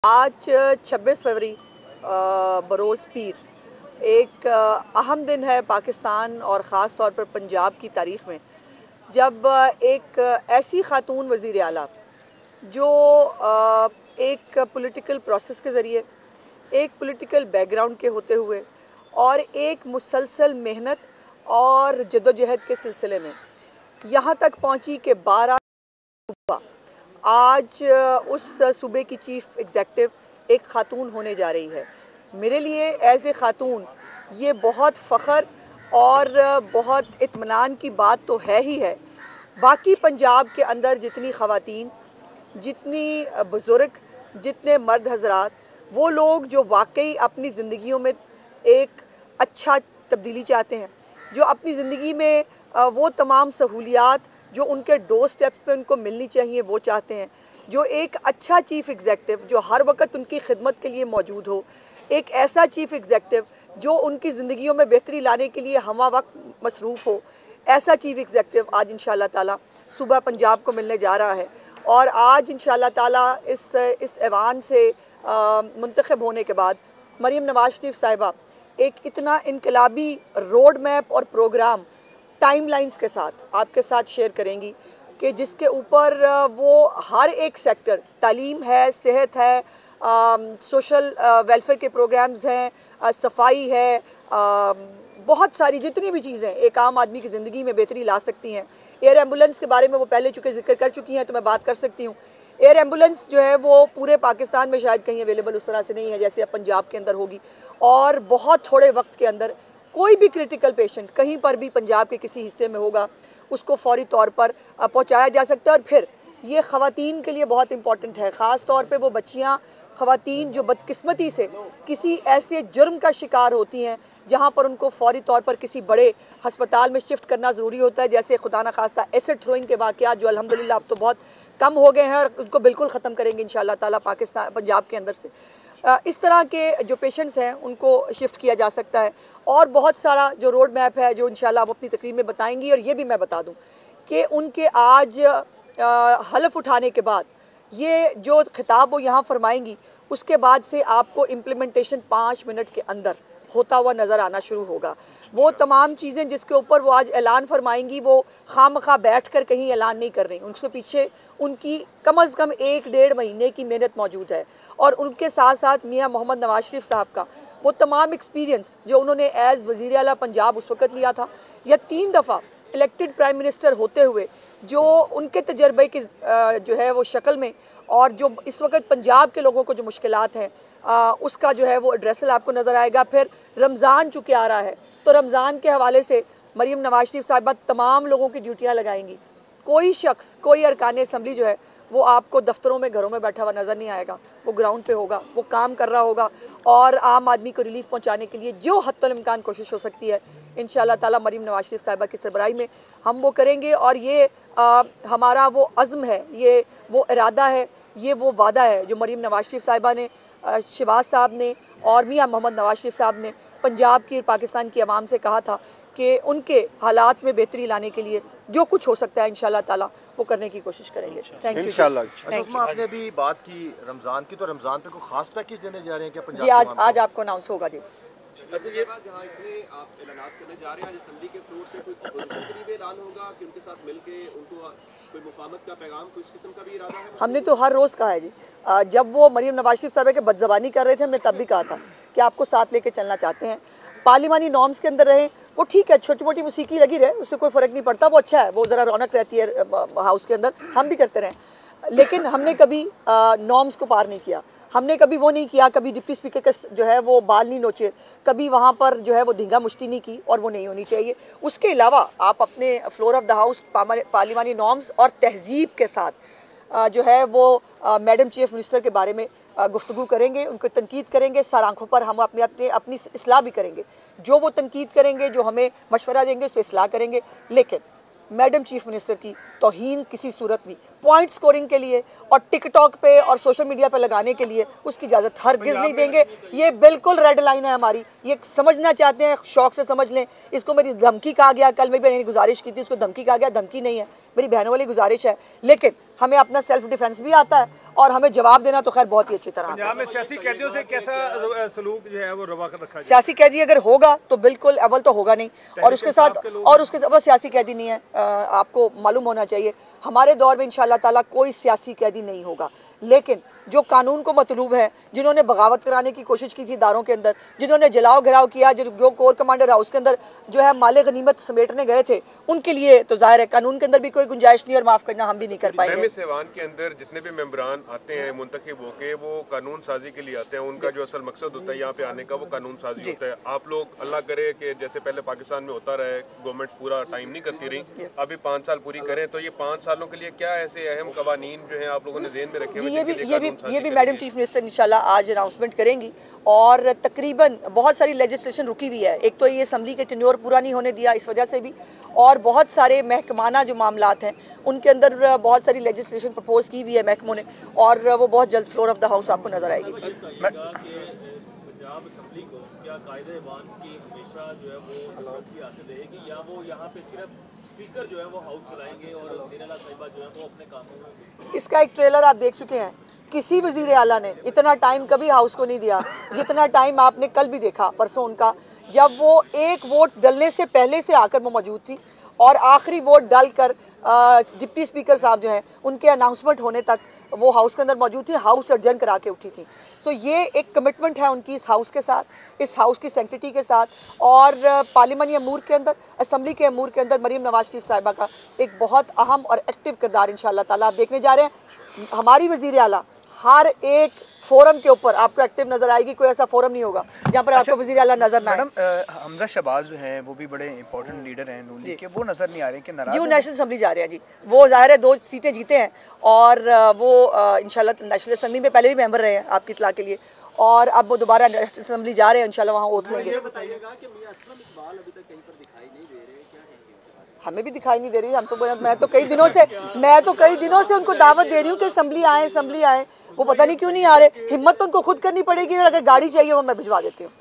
आज 26 फरवरी बरोज़ पीर एक अहम दिन है पाकिस्तान और ख़ास तौर पर पंजाब की तारीख़ में, जब एक ऐसी ख़ातून वज़ीर आला जो एक पॉलिटिकल प्रोसेस के ज़रिए, एक पॉलिटिकल बैकग्राउंड के होते हुए और एक मुसलसल मेहनत और जद्दोजहद के सिलसिले में यहाँ तक पहुँची कि 12 आज उस सूबे की चीफ एग्जेक्टिव एक ख़ातून होने जा रही है। मेरे लिए एज ए ख़ातून ये बहुत फ़ख्र और बहुत इत्मीनान की बात तो है ही है। बाकी पंजाब के अंदर जितनी ख़वातीन, जितनी बुज़ुर्ग, जितने मर्द हज़रात, वो लोग जो वाकई अपनी ज़िंदगियों में एक अच्छा तब्दीली चाहते हैं, जो अपनी ज़िंदगी में वो तमाम सहूलियात जो उनके डोर स्टेप्स पे उनको मिलनी चाहिए वो चाहते हैं, जो एक अच्छा चीफ़ एग्जेक्टिव जो हर वक्त उनकी खिदमत के लिए मौजूद हो, एक ऐसा चीफ़ एग्जेक्टिव जो उनकी ज़िंदगियों में बेहतरी लाने के लिए हमा वक्त मसरूफ़ हो, ऐसा चीफ़ एग्जेक्टिव आज इंशाअल्लाह ताला सुबह पंजाब को मिलने जा रहा है। और आज इंशाअल्लाह ताला इस ऐवान से मुंतखब होने के बाद मरीम नवाज शरीफ साहिबा एक इतना इनकलाबी रोड मैप और प्रोग्राम टाइमलाइंस के साथ आपके साथ शेयर करेंगी कि जिसके ऊपर वो हर एक सेक्टर, तालीम है, सेहत है, सोशल वेलफेयर के प्रोग्राम्स हैं, सफाई है, बहुत सारी जितनी भी चीज़ें एक आम आदमी की ज़िंदगी में बेहतरी ला सकती हैं। एयर एम्बुलेंस के बारे में वो पहले चूँकि जिक्र कर चुकी हैं तो मैं बात कर सकती हूँ। एयर एम्बुलेंस जो है वो पूरे पाकिस्तान में शायद कहीं अवेलेबल उस तरह से नहीं है जैसे अब पंजाब के अंदर होगी, और बहुत थोड़े वक्त के अंदर कोई भी क्रिटिकल पेशेंट कहीं पर भी पंजाब के किसी हिस्से में होगा उसको फौरी तौर पर पहुंचाया जा सकता है। और फिर ये ख़वातीन के लिए बहुत इंपॉर्टेंट है, ख़ास तौर पे वो बच्चियां, ख़वातीन जो बदकिस्मती से किसी ऐसे जुर्म का शिकार होती हैं जहां पर उनको फौरी तौर पर किसी बड़े हस्पताल में शिफ्ट करना ज़रूरी होता है, जैसे खुदा न खास्ता एसिड थ्रोइंग के वाक़यात जो अल्हम्दुलिल्लाह अब तो बहुत कम हो गए हैं और उनको बिल्कुल ख़त्म करेंगे इंशाअल्लाह ताला पाकिस्तान पंजाब के अंदर से। इस तरह के जो पेशेंट्स हैं उनको शिफ्ट किया जा सकता है। और बहुत सारा जो रोड मैप है जो इंशाल्लाह आप अपनी तकरीर में बताएंगी। और ये भी मैं बता दूं कि उनके आज हलफ उठाने के बाद ये जो खिताब वो यहाँ फरमाएंगी उसके बाद से आपको इम्प्लीमेंटेशन 5 मिनट के अंदर होता हुआ नज़र आना शुरू होगा। वो तमाम चीज़ें जिसके ऊपर वो आज ऐलान फरमाएंगी वो खामखा बैठ कर कहीं ऐलान नहीं कर रही, उनके पीछे उनकी कम अज़ कम 1-1.5 महीने की मेहनत मौजूद है। और उनके साथ साथ मियाँ मोहम्मद नवाज शरीफ साहब का वो तमाम एक्सपीरियंस जो उन्होंने एज़ वज़ीर आला पंजाब उस वक़्त लिया था, या 3 दफ़ा इलेक्टेड प्राइम मिनिस्टर होते हुए जो उनके तजर्बे की जो है वो शक्ल में, और जो इस वक्त पंजाब के लोगों को जो मुश्किलात हैं उसका जो है वो एड्रेसल आपको नज़र आएगा। फिर रमज़ान चूँकि आ रहा है तो रमज़ान के हवाले से मरीम नवाज शरीफ साहिबा तमाम लोगों की ड्यूटियाँ लगाएंगी। कोई शख्स, कोई अरकान असम्बली जो है वो आपको दफ्तरों में, घरों में बैठा हुआ नज़र नहीं आएगा, वो ग्राउंड पे होगा, वो काम कर रहा होगा और आम आदमी को रिलीफ पहुंचाने के लिए जो हद्दुल इम्कान कोशिश हो सकती है इंशाअल्लाह ताला मरीम नवाज शरीफ साहिबा की सरबराही में हम वो करेंगे। और ये हमारा वो अज़्म है, ये वो इरादा है, ये वो वादा है जो मरीम नवाज शरीफ साहिबा ने, शहबाज साहब ने और मियाँ मोहम्मद नवाज शरीफ साहब ने पंजाब की, पाकिस्तान की आवाम से कहा था कि उनके हालात में बेहतरी लाने के लिए जो कुछ हो सकता है इंशाल्लाह ताला वो करने की कोशिश करेंगे। थैंक यू इंशाल्लाह। आपने भी बात की रमज़ान की, तो रमज़ान पे कोई खास पैकेज देने जा रहे हैं क्या पंजाब? जी आज आपको अनाउंस होगा। जी अच्छा, ये बात जहाँ इतने आप ऐलानात करने जा रहे हैं, आज असेंबली के फ्लोर से कोई अपोजिशन के लिए भी ऐलान होगा कि उनके साथ मिलके उनको कोई मुफाहमत का पैगाम, कोई इस किस्म का भी इरादा है? हमने तो हर रोज़ कहा है जी, जब वो मरीम नवाज शरीफ साहब के बदज़बानी कर रहे थे हमने तब भी कहा था कि आपको साथ लेके चलना चाहते हैं, पार्लिमानी नॉर्म्स के अंदर रहें। वो ठीक है, छोटी मोटी मौसीकी लगी रहे, उससे कोई फ़र्क नहीं पड़ता, वो अच्छा है, वो ज़रा रौनक रहती है हाउस के अंदर, हम भी करते रहें। लेकिन हमने कभी नॉर्म्स को पार नहीं किया, हमने कभी वो नहीं किया, कभी डिप्टी स्पीकर का जो है वो बाल नहीं नोचे, कभी वहाँ पर जो है वो धींगा मुश्ती नहीं की, और वो नहीं होनी चाहिए। उसके अलावा आप अपने फ्लोर ऑफ द हाउस पार्लिमानी नॉर्म्स और तहजीब के साथ जो है वो मैडम चीफ मिनिस्टर के बारे में गुफ्तगू करेंगे, उनको तनकीद करेंगे, सर आंखों पर हम अपनी इस्लाह भी करेंगे। जो वो तनकीद करेंगे, जो हमें मशवरा देंगे, उस पर इस्लाह करेंगे। लेकिन मैडम चीफ मिनिस्टर की तौहीन किसी सूरत भी पॉइंट स्कोरिंग के लिए और टिकटॉक पे और सोशल मीडिया पे लगाने के लिए उसकी इजाज़त हरगिज़ नहीं देंगे। ये बिल्कुल रेड लाइन है हमारी, ये समझना चाहते हैं शौक से समझ लें। इसको मेरी धमकी कहा गया, कल मैं भी गुजारिश की थी, उसको धमकी कहा गया, धमकी नहीं है, मेरी बहनों वाली गुजारिश है। लेकिन हमें अपना सेल्फ डिफेंस भी आता है और हमें जवाब देना तो खैर बहुत ही अच्छी तरह आता है। पंजाब में सियासी कैदियों से कैसा सलूक जो है वो रवा कर रखा है? सियासी कैदी अगर होगा तो बिल्कुल अव्वल तो होगा नहीं, और उसके साथ वो सियासी कैदी नहीं है। आपको मालूम होना चाहिए हमारे दौर में इंशाअल्लाह ताला कोई सियासी कैदी नहीं होगा, लेकिन जो कानून को मतलूब है, जिन्होंने बगावत कराने की कोशिश की थी दारों के अंदर, जिन्होंने जलाओ घिराव किया, जो कोर कमांडर हाउस के अंदर जो है माले गनीमत समेटने गए थे, उनके लिए तो जाहिर है कानून के अंदर भी कोई गुंजाइश नहीं, और माफ करना हम भी नहीं कर पाएंगे। सेवान के अंदर जितने भी मेंबरान आते हैं मुंतखब होके, वो कानून साजी के लिए आते हैं। उनका जो असल मकसद होता है यहाँ पे आने का वो कानून साजी होता है। आप लोग अल्लाह करे कि जैसे पहले पाकिस्तान में होता रहे, गवर्नमेंट पूरा टाइम नहीं करती रही, अभी 5 साल पूरी करें, तो ये 5 सालों के लिए क्या ऐसे अहम कवानीन जो है आप लोगों ने ज़हन में रखे हुए? ये भी मैडम चीफ मिनिस्टर इंशाल्लाह आज अनाउंसमेंट करेंगी, और तकरीबन बहुत सारी लेजिस्लेशन रुकी हुई है। एक तो ये असम्बली के टेन्योर पूरा नहीं होने दिया, इस वजह से भी, और बहुत सारे महकमाना जो मामलात हैं उनके अंदर बहुत सारी लेजिस्लेशन प्रपोज की हुई है महकमों ने, और वो बहुत जल्द फ्लोर ऑफ द हाउस आपको नजर आएगी। पंजाब असम्बली को क्या कायदे-ए-ईमान की हमेशा जो है वो सरपरस्ती हासिल रहेगी, या वो यहाँ पे सिर्फ स्पीकर जो है वो हाउस चलाएंगे और नीरला साहिबा जो है वो अपने कामों में? इसका एक ट्रेलर आप देख चुके हैं। किसी वजीर आला ने इतना टाइम कभी हाउस को नहीं दिया जितना टाइम आपने कल भी देखा परसों उनका, जब वो एक वोट डलने से पहले से आकर वो मौजूद थी, और आखिरी वोट डालकर डिप्टी स्पीकर साहब जो हैं उनके अनाउंसमेंट होने तक वो हाउस के अंदर मौजूद थी, हाउस अर्जन करा के उठी थी। सो ये एक कमिटमेंट है उनकी इस हाउस के साथ, इस हाउस की सेंक्टिटी के साथ, और पार्लिमानी अमूर के अंदर, असम्बली के अमूर के अंदर मरीम नवाज शरीफ साहिबा का एक बहुत अहम और एक्टिव किरदार इंशाअल्लाह ताला आप देखने जा रहे हैं। हमारी वज़ीर आला हर एक फोरम के ऊपर आपको एक्टिव नजर आएगी, कोई ऐसा फोरम नहीं होगा जहाँ पर आपको वज़ीर आला नजर ना आए। हमजा शहबाज जो हैं वो भी बड़े इंपॉर्टेंट लीडर हैं नून लीग के, वो नजर नहीं आ रहे कि नाराज जी वो नेशनल असम्बली जा रहे हैं जी, वो ज़ाहिर है 2 सीटें जीते हैं, और वो इंशाल्लाह नेशनल असम्बली में पहले भी मेंबर रहे हैं आपकी इत्तला के लिए, और अब वो दोबारा नेशनल असम्बली जा रहे हैं, इंशाल्लाह वहाँ ओथ लेंगे। हमें भी दिखाई नहीं दे रही, हम तो मैं तो कई दिनों से उनको दावत दे रही हूँ कि असम्बली आए, वो पता नहीं क्यों नहीं आ रहे। हिम्मत तो उनको खुद करनी पड़ेगी, और अगर गाड़ी चाहिए वो मैं भिजवा देती हूँ।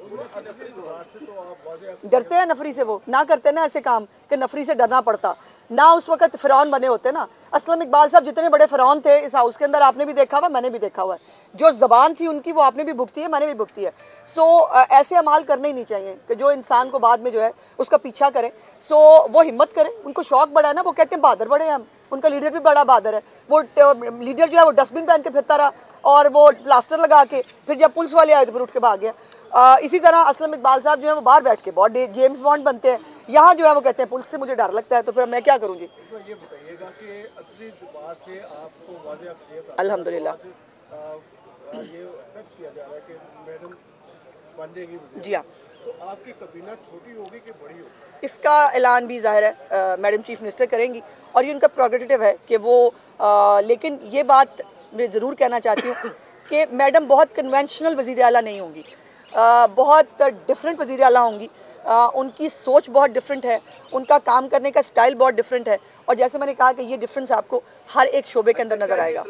डरते हैं नफरी से, वो ना करते ना ऐसे काम कि नफरी से डरना पड़ता ना, उस वक्त फ़िरौन बने होते ना। असलम इकबाल साहब जितने बड़े फ़िरौन थे इस हाउस के अंदर, आपने भी देखा हुआ, मैंने भी देखा हुआ है। जो ज़बान थी उनकी वो आपने भी भुगती है, मैंने भी भुगती है। सो ऐसे अमाल करने ही नहीं चाहिए कि जो इंसान को बाद में जो है उसका पीछा करें। सो वो हिम्मत करें, उनको शौक बड़ा है ना, वो कहते हैं बहादुर बड़े हैं हम, उनका लीडर भी बड़ा बहादुर है। वो लीडर जो है वो डस्टबिन पहन के फिरता रहा, और वो प्लास्टर लगा के, फिर जब पुलिस वाले आए तो फिर उठ के भाग गया। इसी तरह असलम इकबाल साहब जो है वो बाहर बैठ के बहुत जेम्स बॉन्ड बनते हैं, यहाँ जो है वो कहते हैं पुलिस से मुझे डर लगता है, तो फिर मैं क्या करूँ जी। ये बताइएगा कि अपनी जुबान से आपको वाज़ेह अक्सरियत अल्हम्दुलिल्लाह ये एक्सेप्ट किया जा रहा है कि मैडम बन जाएगी वज़ीर। जी हाँ, तो आपकी कैबिनेट छोटी होगी कि बड़ी होगी? इसका ऐलान भी ज़ाहिर है मैडम चीफ मिनिस्टर करेंगी, और ये उनका प्रोग्रेटिव है कि वो लेकिन ये बात मैं ज़रूर कहना चाहती हूँ कि मैडम बहुत कन्वेंशनल वज़ीर आला नहीं होंगी, बहुत डिफरेंट वज़ीर आला होंगी। उनकी सोच बहुत डिफरेंट है, उनका काम करने का स्टाइल बहुत डिफरेंट है, और जैसे मैंने कहा कि ये डिफरेंस आपको हर एक शोबे के अंदर नज़र आएगा।